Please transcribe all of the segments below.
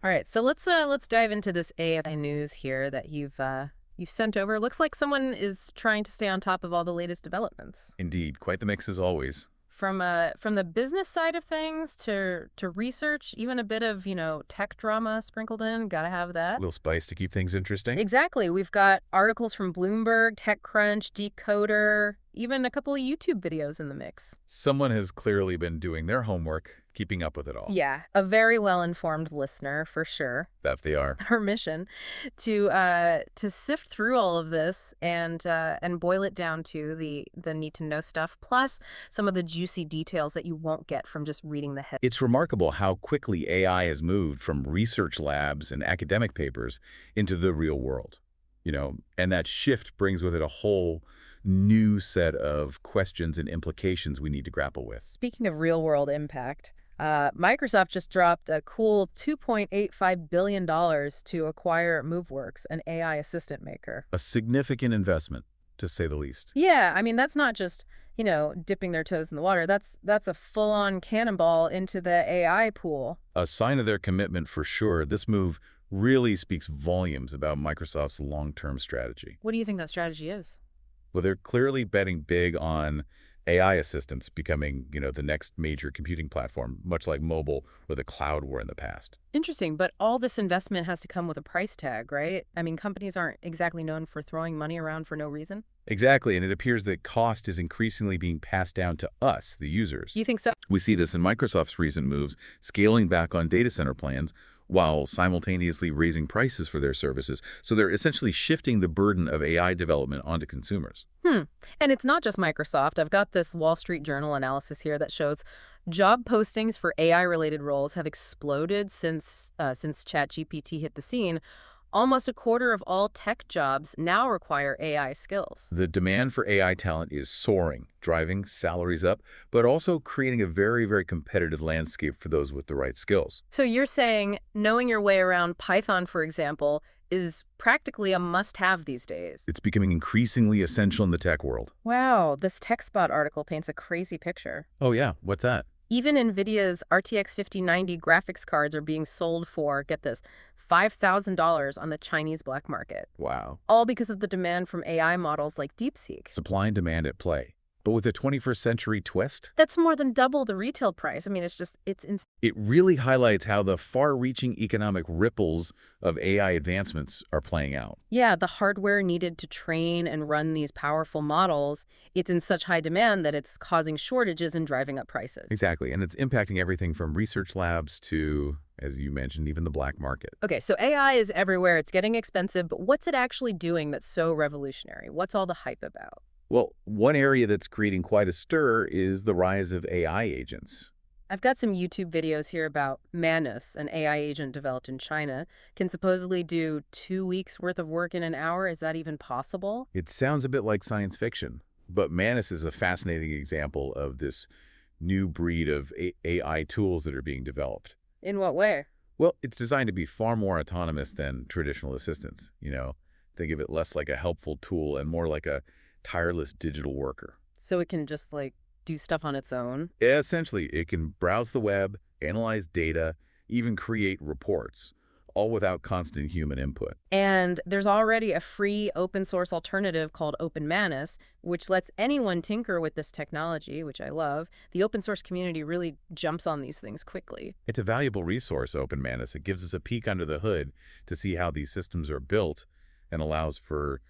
All right, so let's dive into this AI news here that you've sent over. Looks like someone is trying to stay on top of all the latest developments. Indeed, quite the mix as always. From the business side of things to research, even a bit of, tech drama sprinkled in. Gotta have that. Little spice to keep things interesting. Exactly. We've got articles from Bloomberg, TechCrunch, Decoder, even a couple of YouTube videos in the mix. Someone has clearly been doing their homework, keeping up with it all. Yeah, a very well-informed listener for sure. That they are. Our mission to sift through all of this and boil it down to the need to know stuff, plus some of the juicy details that you won't get from just reading the head. It's remarkable how quickly AI has moved from research labs and academic papers into the real world. And that shift brings with it a whole new set of questions and implications we need to grapple with. Speaking of real-world impact, Microsoft just dropped a cool $2.85 billion to acquire Moveworks, an AI assistant maker. A significant investment, to say the least. Yeah, I mean, that's not just, dipping their toes in the water. That's a full-on cannonball into the AI pool. A sign of their commitment for sure. This move really speaks volumes about Microsoft's long-term strategy. What do you think that strategy is? Well, they're clearly betting big on AI assistants becoming, the next major computing platform, much like mobile or the cloud were in the past. Interesting, but all this investment has to come with a price tag, right? I mean, companies aren't exactly known for throwing money around for no reason. Exactly, and it appears that cost is increasingly being passed down to us, the users. You think so? We see this in Microsoft's recent moves, scaling back on data center plans while simultaneously raising prices for their services. So they're essentially shifting the burden of AI development onto consumers. And it's not just Microsoft. I've got this Wall Street Journal analysis here that shows job postings for AI-related roles have exploded since ChatGPT hit the scene. Almost a quarter of all tech jobs now require AI skills. The demand for AI talent is soaring, driving salaries up, but also creating a very, very competitive landscape for those with the right skills. So you're saying knowing your way around Python, for example, is practically a must-have these days. It's becoming increasingly essential in the tech world. Wow, this TechSpot article paints a crazy picture. Oh yeah, what's that? Even NVIDIA's RTX 5090 graphics cards are being sold for, get this, $5,000 on the Chinese black market. Wow. All because of the demand from AI models like DeepSeek. Supply and demand at play. But with a 21st century twist? That's more than double the retail price. I mean, it's It really highlights how the far-reaching economic ripples of AI advancements are playing out. Yeah, the hardware needed to train and run these powerful models, it's in such high demand that it's causing shortages and driving up prices. Exactly, and it's impacting everything from research labs to, as you mentioned, even the black market. Okay, so AI is everywhere. It's getting expensive, but what's it actually doing that's so revolutionary? What's all the hype about? Well, one area that's creating quite a stir is the rise of AI agents. I've got some YouTube videos here about Manus, an AI agent developed in China. Can supposedly do 2 weeks worth of work in an hour. Is that even possible? It sounds a bit like science fiction, but Manus is a fascinating example of this new breed of AI tools that are being developed. In what way? Well, it's designed to be far more autonomous than traditional assistants. Think of it less like a helpful tool and more like a tireless digital worker. So it can just, do stuff on its own? Essentially, it can browse the web, analyze data, even create reports, all without constant human input. And there's already a free open source alternative called Open Manus, which lets anyone tinker with this technology, which I love. The open source community really jumps on these things quickly. It's a valuable resource, Open Manus. It gives us a peek under the hood to see how these systems are built and allows for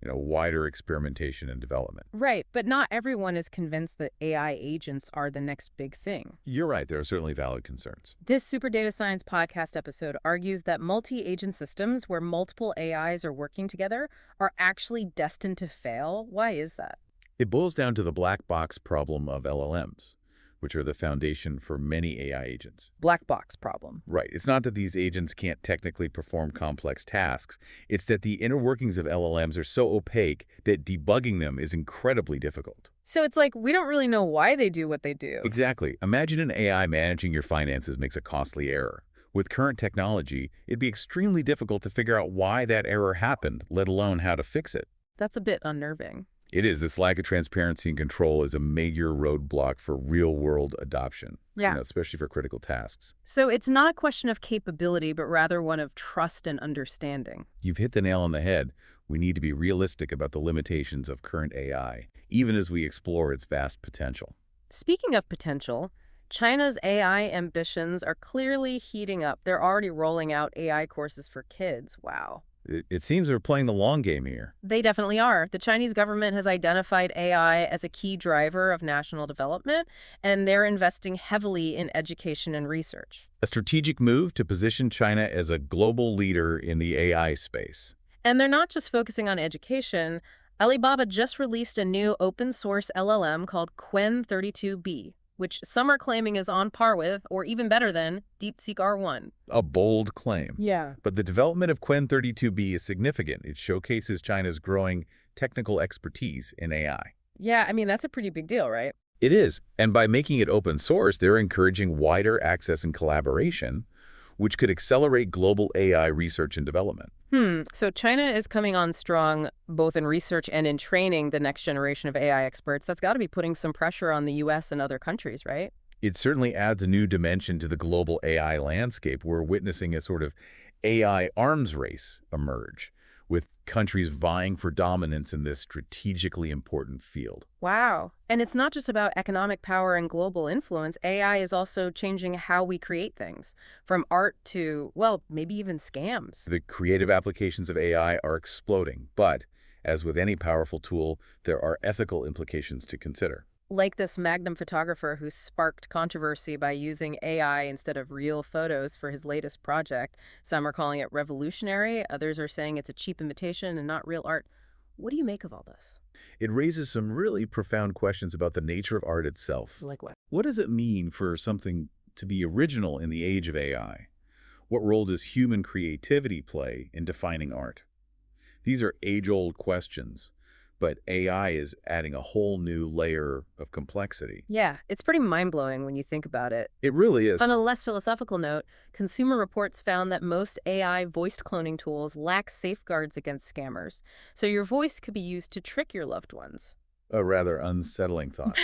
wider experimentation and development. Right, but not everyone is convinced that AI agents are the next big thing. You're right, there are certainly valid concerns. This Super Data Science podcast episode argues that multi-agent systems where multiple AIs are working together are actually destined to fail. Why is that? It boils down to the black box problem of LLMs, which are the foundation for many AI agents. Black box problem. Right. It's not that these agents can't technically perform complex tasks. It's that the inner workings of LLMs are so opaque that debugging them is incredibly difficult. So it's like we don't really know why they do what they do. Exactly. Imagine an AI managing your finances makes a costly error. With current technology, it'd be extremely difficult to figure out why that error happened, let alone how to fix it. That's a bit unnerving. It is. This lack of transparency and control is a major roadblock for real-world adoption, Yeah. especially for critical tasks. So it's not a question of capability, but rather one of trust and understanding. You've hit the nail on the head. We need to be realistic about the limitations of current AI, even as we explore its vast potential. Speaking of potential, China's AI ambitions are clearly heating up. They're already rolling out AI courses for kids. Wow. It seems we're playing the long game here. They definitely are. The Chinese government has identified AI as a key driver of national development, and they're investing heavily in education and research. A strategic move to position China as a global leader in the AI space. And they're not just focusing on education. Alibaba just released a new open-source LLM called Qwen32B, which some are claiming is on par with, or even better than, DeepSeek R1. A bold claim. Yeah. But the development of Qwen32B is significant. It showcases China's growing technical expertise in AI. Yeah, I mean, that's a pretty big deal, right? It is. And by making it open source, they're encouraging wider access and collaboration, which could accelerate global AI research and development. So China is coming on strong both in research and in training the next generation of AI experts. That's got to be putting some pressure on the U.S. and other countries, right? It certainly adds a new dimension to the global AI landscape. We're witnessing a sort of AI arms race emerge, with countries vying for dominance in this strategically important field. Wow. And it's not just about economic power and global influence. AI is also changing how we create things, from art to, well, maybe even scams. The creative applications of AI are exploding, but as with any powerful tool, there are ethical implications to consider. Like this Magnum photographer who sparked controversy by using AI instead of real photos for his latest project. Some are calling it revolutionary. Others are saying it's a cheap imitation and not real art. What do you make of all this? It raises some really profound questions about the nature of art itself. Like what? What does it mean for something to be original in the age of AI? What role does human creativity play in defining art? These are age-old questions, but AI is adding a whole new layer of complexity. Yeah, it's pretty mind-blowing when you think about it. It really is. On a less philosophical note, Consumer Reports found that most AI voice cloning tools lack safeguards against scammers, so your voice could be used to trick your loved ones. A rather unsettling thought.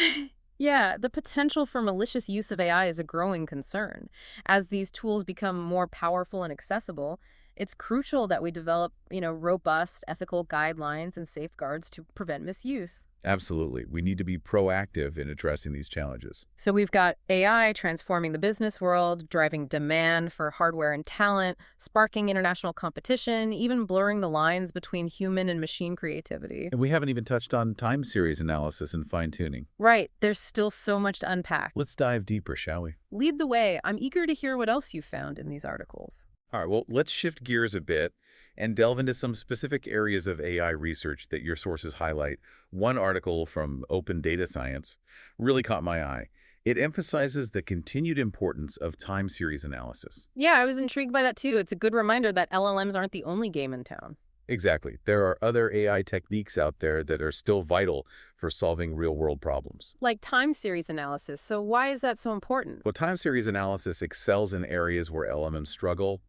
Yeah, the potential for malicious use of AI is a growing concern. As these tools become more powerful and accessible, it's crucial that we develop, robust ethical guidelines and safeguards to prevent misuse. Absolutely. We need to be proactive in addressing these challenges. So we've got AI transforming the business world, driving demand for hardware and talent, sparking international competition, even blurring the lines between human and machine creativity. And we haven't even touched on time series analysis and fine-tuning. Right, there's still so much to unpack. Let's dive deeper, shall we? Lead the way. I'm eager to hear what else you found in these articles. All right, well, let's shift gears a bit and delve into some specific areas of AI research that your sources highlight. One article from Open Data Science really caught my eye. It emphasizes the continued importance of time series analysis. Yeah, I was intrigued by that too. It's a good reminder that LLMs aren't the only game in town. Exactly. There are other AI techniques out there that are still vital for solving real-world problems. Like time series analysis. So why is that so important? Well, time series analysis excels in areas where LLMs struggle.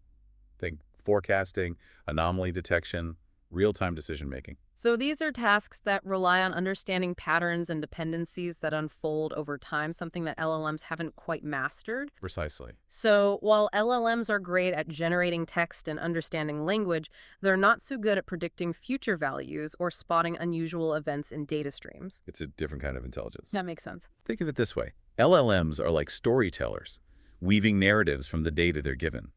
Think forecasting, anomaly detection, real-time decision-making. So these are tasks that rely on understanding patterns and dependencies that unfold over time, something that LLMs haven't quite mastered. Precisely. So while LLMs are great at generating text and understanding language, they're not so good at predicting future values or spotting unusual events in data streams. It's a different kind of intelligence. That makes sense. Think of it this way. LLMs are like storytellers, weaving narratives from the data they're given.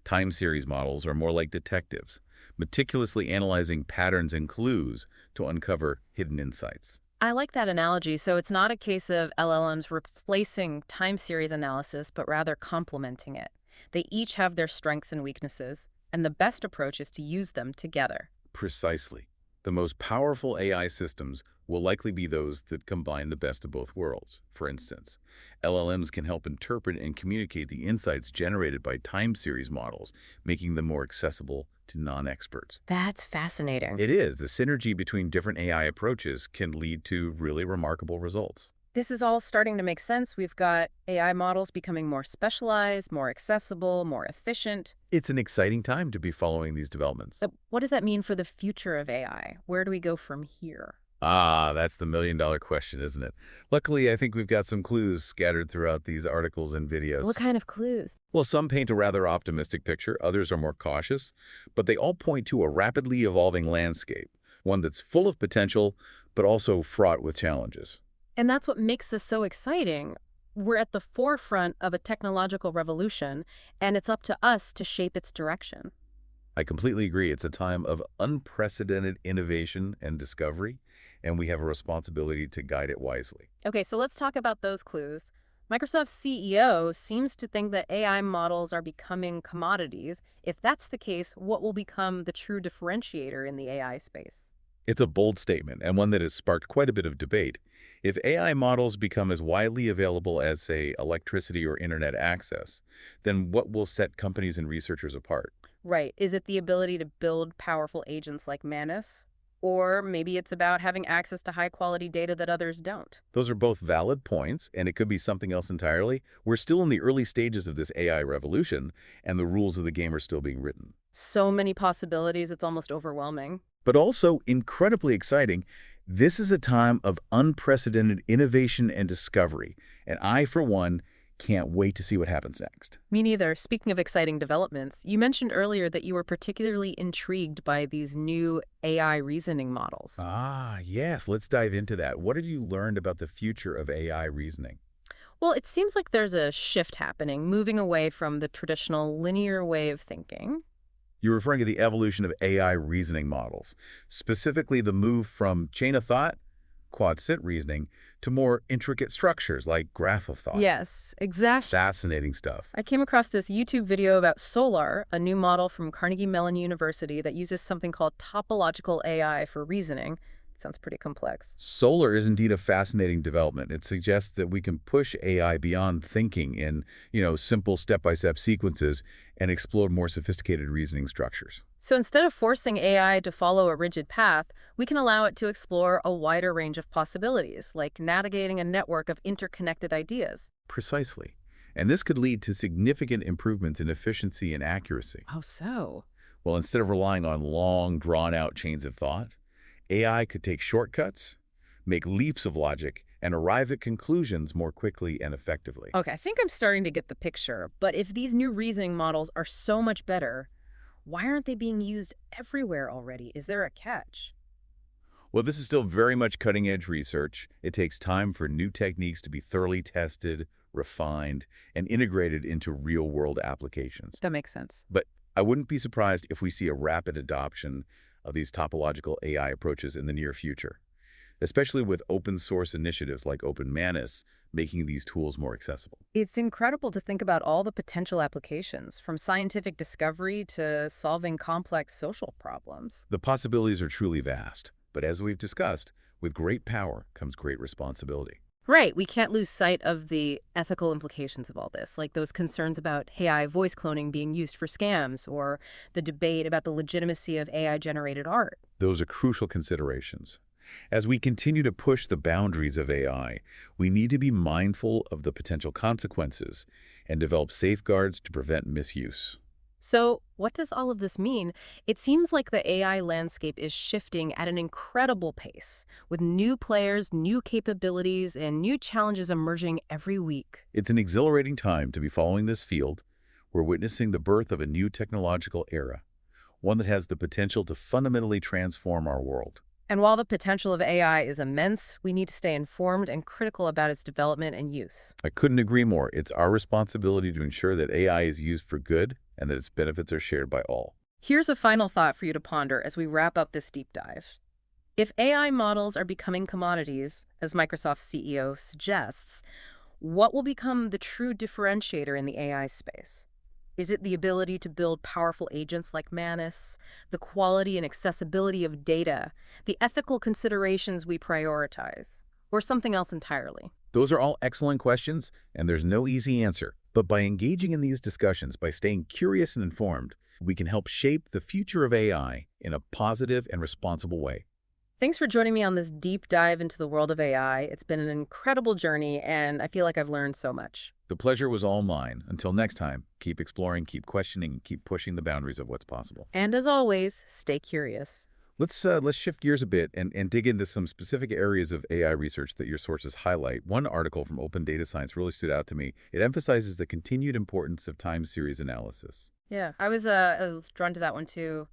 Time series models are more like detectives, meticulously analyzing patterns and clues to uncover hidden insights. I like that analogy. So it's not a case of LLMs replacing time series analysis, but rather complementing it. They each have their strengths and weaknesses, and the best approach is to use them together. Precisely. The most powerful AI systems will likely be those that combine the best of both worlds. For instance, LLMs can help interpret and communicate the insights generated by time series models, making them more accessible to non-experts. That's fascinating. It is. The synergy between different AI approaches can lead to really remarkable results. This is all starting to make sense. We've got AI models becoming more specialized, more accessible, more efficient. It's an exciting time to be following these developments. But what does that mean for the future of AI? Where do we go from here? Ah, that's the million-dollar question, isn't it? Luckily, I think we've got some clues scattered throughout these articles and What videos. kind of clues? Well, some paint a rather optimistic picture, others are more cautious, but they all point to a rapidly evolving landscape, one that's full of potential, but also fraught with challenges. And that's what makes this so exciting. We're at the forefront of a technological revolution, and it's up to us to shape its direction. I completely agree. It's a time of unprecedented innovation and discovery, and we have a responsibility to guide it wisely. Okay, so let's talk about those clues. Microsoft's CEO seems to think that AI models are becoming commodities. If that's the case, what will become the true differentiator in the AI space? It's a bold statement, and one that has sparked quite a bit of debate. If AI models become as widely available as, say, electricity or internet access, then what will set companies and researchers apart? Right. Is it the ability to build powerful agents like Manus? Or maybe it's about having access to high quality data that others don't. Those are both valid points, and it could be something else entirely. We're still in the early stages of this AI revolution, and the rules of the game are still being written. So many possibilities, it's almost overwhelming. But also incredibly exciting, this is a time of unprecedented innovation and discovery, and I, for one, can't wait to see what happens next. Me neither. Speaking of exciting developments, you mentioned earlier that you were particularly intrigued by these new AI reasoning models. Ah, yes, let's dive into that. What have you learned about the future of AI reasoning? Well, it seems like there's a shift happening, moving away from the traditional linear way of thinking. You're referring to the evolution of AI reasoning models, specifically the move from chain of thought, quad-sit reasoning, to more intricate structures like graph of thought. Yes, exactly. Fascinating stuff. I came across this YouTube video about Solar, a new model from Carnegie Mellon University that uses something called topological AI for reasoning. It sounds pretty complex. Solar is indeed a fascinating development. It suggests that we can push AI beyond thinking in, simple step-by-step sequences and explore more sophisticated reasoning structures. So instead of forcing AI to follow a rigid path, we can allow it to explore a wider range of possibilities, like navigating a network of interconnected ideas. Precisely. And this could lead to significant improvements in efficiency and accuracy. Oh, so? Well, instead of relying on long, drawn-out chains of thought, AI could take shortcuts, make leaps of logic, and arrive at conclusions more quickly and effectively. Okay, I think I'm starting to get the picture, but if these new reasoning models are so much better, why aren't they being used everywhere already? Is there a catch? Well, this is still very much cutting-edge research. It takes time for new techniques to be thoroughly tested, refined, and integrated into real-world applications. That makes sense. But I wouldn't be surprised if we see a rapid adoption of these topological AI approaches in the near future, especially with open-source initiatives like Manus making these tools more accessible. It's incredible to think about all the potential applications, from scientific discovery to solving complex social problems. The possibilities are truly vast, but as we've discussed, with great power comes great responsibility. Right, we can't lose sight of the ethical implications of all this, like those concerns about AI voice cloning being used for scams, or the debate about the legitimacy of AI-generated art. Those are crucial considerations. As we continue to push the boundaries of AI, we need to be mindful of the potential consequences and develop safeguards to prevent misuse. So, what does all of this mean? It seems like the AI landscape is shifting at an incredible pace, with new players, new capabilities, and new challenges emerging every week. It's an exhilarating time to be following this field. We're witnessing the birth of a new technological era, one that has the potential to fundamentally transform our world. And while the potential of AI is immense, we need to stay informed and critical about its development and use. I couldn't agree more. It's our responsibility to ensure that AI is used for good and that its benefits are shared by all. Here's a final thought for you to ponder as we wrap up this deep dive. If AI models are becoming commodities, as Microsoft's CEO suggests, what will become the true differentiator in the AI space? Is it the ability to build powerful agents like Manus, the quality and accessibility of data, the ethical considerations we prioritize, or something else entirely? Those are all excellent questions, and there's no easy answer. But by engaging in these discussions, by staying curious and informed, we can help shape the future of AI in a positive and responsible way. Thanks for joining me on this deep dive into the world of AI. It's been an incredible journey, and I feel like I've learned so much. The pleasure was all mine. Until next time, keep exploring, keep questioning, and keep pushing the boundaries of what's possible. And as always, stay curious. Let's shift gears a bit and dig into some specific areas of AI research that your sources highlight. One article from Open Data Science really stood out to me. It emphasizes the continued importance of time series analysis. Yeah, I was drawn to that one too.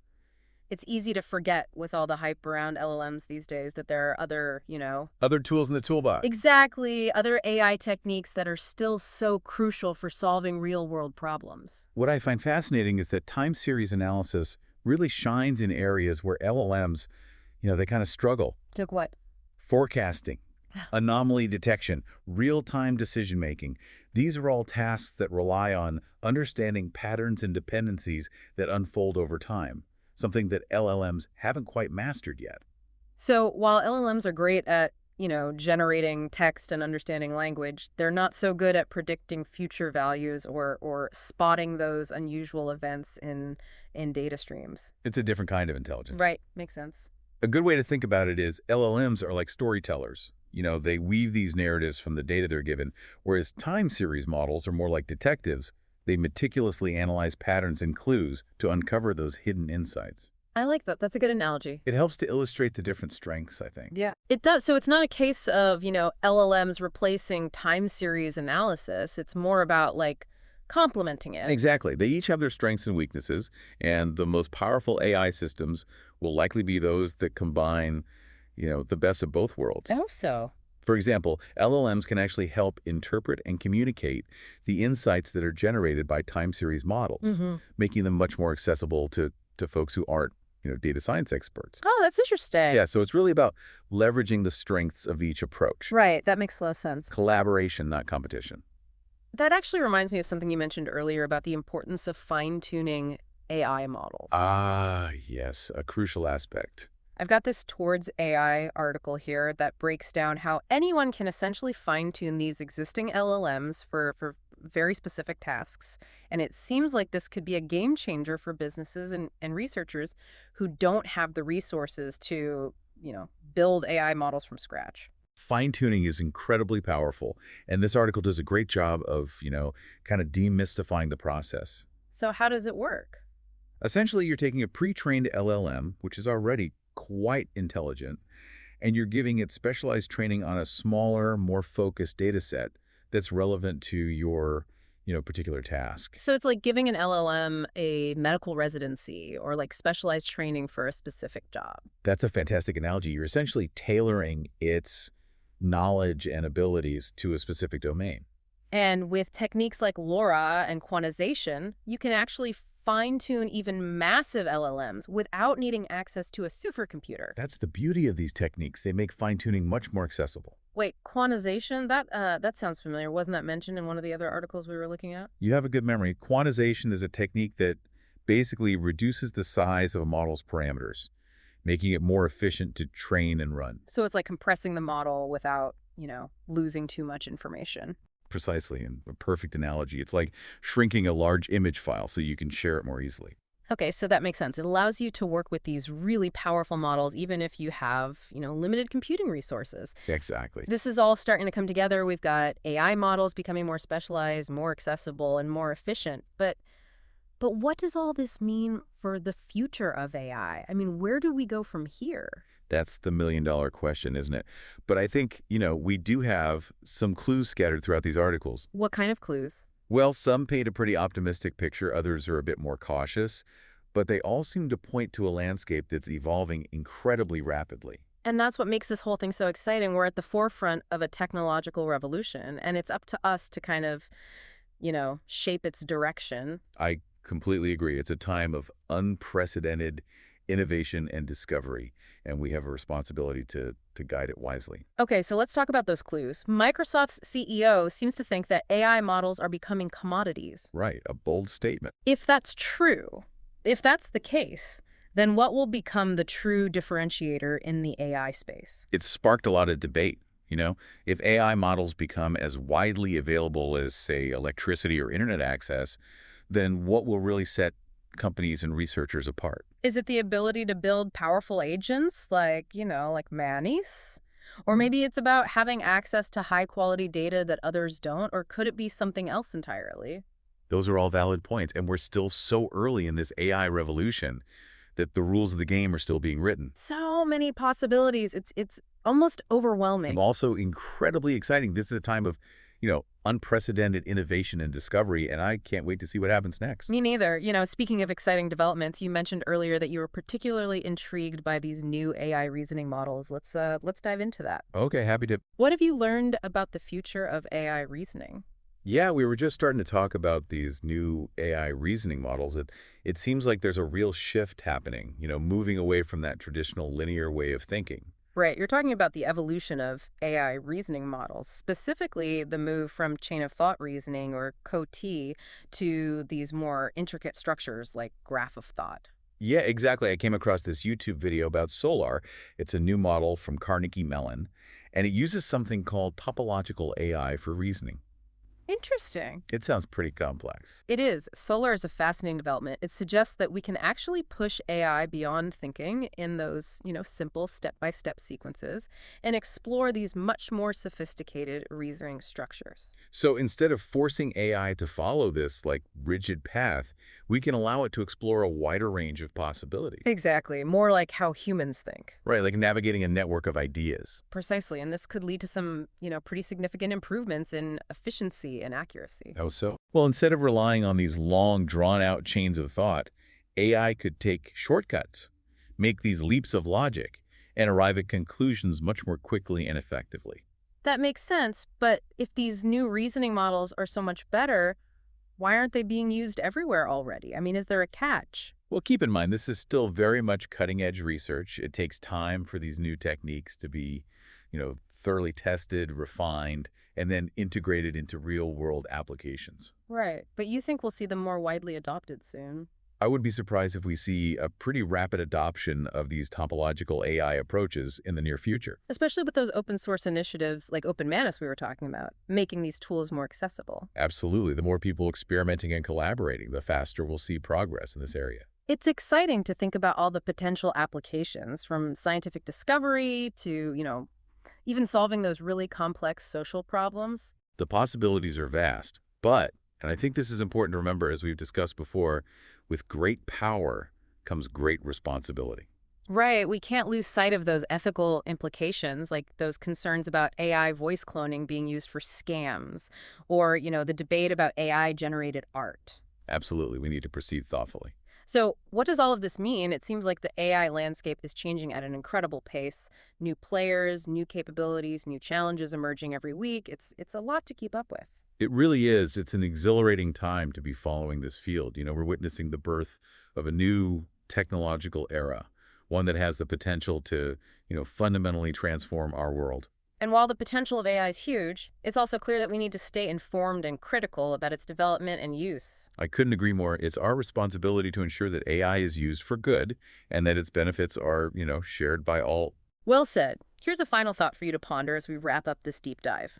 It's easy to forget with all the hype around LLMs these days that there are other, Other tools in the toolbox. exactly, other AI techniques that are still so crucial for solving real-world problems. What I find fascinating is that time series analysis really shines in areas where LLMs, they kind of struggle. Took what? Forecasting, anomaly detection, real-time decision-making. These are all tasks that rely on understanding patterns and dependencies that unfold over time, something that LLMs haven't quite mastered yet. So while LLMs are great at, generating text and understanding language, they're not so good at predicting future values or spotting those unusual events in data streams. It's a different kind of intelligence. Right, makes sense. A good way to think about it is LLMs are like storytellers. They weave these narratives from the data they're given, whereas time series models are more like detectives. They meticulously analyze patterns and clues to uncover those hidden insights. I like that. That's a good analogy. It helps to illustrate the different strengths, I think. Yeah. It does. So it's not a case of, LLMs replacing time series analysis. It's more about like complementing it. Exactly. They each have their strengths and weaknesses, and the most powerful AI systems will likely be those that combine, the best of both worlds. Oh, so. For example, LLMs can actually help interpret and communicate the insights that are generated by time series models, making them much more accessible to folks who aren't, data science experts. Oh, that's interesting. Yeah, so it's really about leveraging the strengths of each approach. Right. That makes a lot of sense. Collaboration, not competition. That actually reminds me of something you mentioned earlier about the importance of fine-tuning AI models. Ah, yes, a crucial aspect. I've got this Towards AI article here that breaks down how anyone can essentially fine-tune these existing LLMs for very specific tasks. And it seems like this could be a game changer for businesses and researchers who don't have the resources to, build AI models from scratch. Fine-tuning is incredibly powerful, and this article does a great job of, kind of demystifying the process. So how does it work? Essentially, you're taking a pre-trained LLM, which is already quite intelligent, and you're giving it specialized training on a smaller, more focused data set that's relevant to your, particular task. So it's like giving an LLM a medical residency or like specialized training for a specific job. That's a fantastic analogy. You're essentially tailoring its knowledge and abilities to a specific domain. And with techniques like LoRa and quantization, you can actually fine-tune even massive LLMs without needing access to a supercomputer. That's the beauty of these techniques. They make fine-tuning much more accessible. Wait, quantization? That sounds familiar. Wasn't that mentioned in one of the other articles we were looking at? You have a good memory. Quantization is a technique that basically reduces the size of a model's parameters, making it more efficient to train and run. So it's like compressing the model without, losing too much information. Precisely, and a perfect analogy. It's like shrinking a large image file so you can share it more easily. Okay, so that makes sense. It allows you to work with these really powerful models, even if you have, limited computing resources. Exactly. This is all starting to come together. We've got AI models becoming more specialized, more accessible, and more efficient. But what does all this mean for the future of AI? I mean, where do we go from here? That's the million-dollar question, isn't it? But I think, we do have some clues scattered throughout these articles. What kind of clues? Well, some paint a pretty optimistic picture, others are a bit more cautious, but they all seem to point to a landscape that's evolving incredibly rapidly. And that's what makes this whole thing so exciting. We're at the forefront of a technological revolution, and it's up to us to kind of, shape its direction. I completely agree. It's a time of unprecedented innovation and discovery, and we have a responsibility to guide it wisely. Okay, so let's talk about those clues. Microsoft's CEO seems to think that AI models are becoming commodities. Right, a bold statement. If that's true, if that's the case, then what will become the true differentiator in the AI space? It's sparked a lot of debate. If AI models become as widely available as, say, electricity or internet access, then what will really set companies and researchers apart? Is it the ability to build powerful agents like Manus? Or maybe it's about having access to high-quality data that others don't? Or could it be something else entirely? Those are all valid points, and we're still so early in this AI revolution that the rules of the game are still being written. So many possibilities. It's almost And overwhelming. also incredibly exciting. This is a time of, unprecedented innovation and discovery, and I can't wait to see what happens next. Me neither. Speaking of exciting developments, you mentioned earlier that you were particularly intrigued by these new AI reasoning models. Let's dive into that. Okay, happy to. What have you learned about the future of AI reasoning? Yeah, we were just starting to talk about these new AI reasoning models. It seems like there's a real shift happening, moving away from that traditional linear way of thinking. Right, you're talking about the evolution of AI reasoning models, specifically the move from chain of thought reasoning or COT to these more intricate structures like graph of thought. Yeah, exactly. I came across this YouTube video about Solar. It's a new model from Carnegie Mellon, and it uses something called topological AI for reasoning. Interesting. It sounds pretty complex. It is. Solar is a fascinating development. It suggests that we can actually push AI beyond thinking in those, simple step-by-step sequences and explore these much more sophisticated reasoning structures. So instead of forcing AI to follow this rigid path, we can allow it to explore a wider range of possibilities. Exactly. More like how humans think. Right, like navigating a network of ideas. Precisely. And this could lead to some, pretty significant improvements in efficiency and accuracy. How so? Well, instead of relying on these long, drawn-out chains of thought, AI could take shortcuts, make these leaps of logic, and arrive at conclusions much more quickly and effectively. That makes sense. But if these new reasoning models are so much better, why aren't they being used everywhere already? I mean, is there a catch? Well, keep in mind, this is still very much cutting-edge research. It takes time for these new techniques to be, thoroughly tested, refined, and then integrated into real-world applications. Right. But you think we'll see them more widely adopted soon? I would be surprised if we see a pretty rapid adoption of these topological AI approaches in the near future. Especially with those open source initiatives like Open Manus we were talking about, making these tools more accessible. Absolutely. The more people experimenting and collaborating, the faster we'll see progress in this area. It's exciting to think about all the potential applications from scientific discovery to, even solving those really complex social problems. The possibilities are vast, but, and I think this is important to remember as we've discussed before, with great power comes great responsibility. Right. We can't lose sight of those ethical implications, like those concerns about AI voice cloning being used for scams, or, the debate about AI generated art. Absolutely, we need to proceed thoughtfully. So what does all of this mean? It seems like the AI landscape is changing at an incredible pace. New players, new capabilities, new challenges emerging every week. It's a lot to keep up with. It really is. It's an exhilarating time to be following this field. We're witnessing the birth of a new technological era, one that has the potential to, fundamentally transform our world. And while the potential of AI is huge, it's also clear that we need to stay informed and critical about its development and use. I couldn't agree more. It's our responsibility to ensure that AI is used for good and that its benefits are, shared by all. Well said. Here's a final thought for you to ponder as we wrap up this deep dive.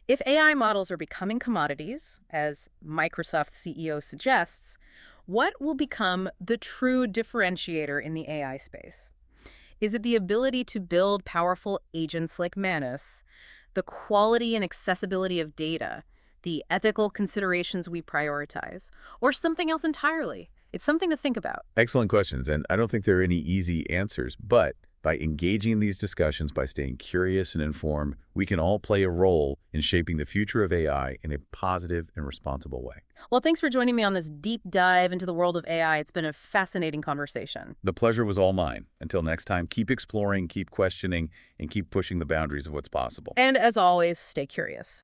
If AI models are becoming commodities, as Microsoft's CEO suggests, what will become the true differentiator in the AI space? Is it the ability to build powerful agents like Manus, the quality and accessibility of data, the ethical considerations we prioritize, or something else entirely? It's something to think about. Excellent questions, and I don't think there are any easy answers, but by engaging in these discussions, by staying curious and informed, we can all play a role in shaping the future of AI in a positive and responsible way. Well, thanks for joining me on this deep dive into the world of AI. It's been a fascinating conversation. The pleasure was all mine. Until next time, keep exploring, keep questioning, and keep pushing the boundaries of what's possible. And as always, stay curious.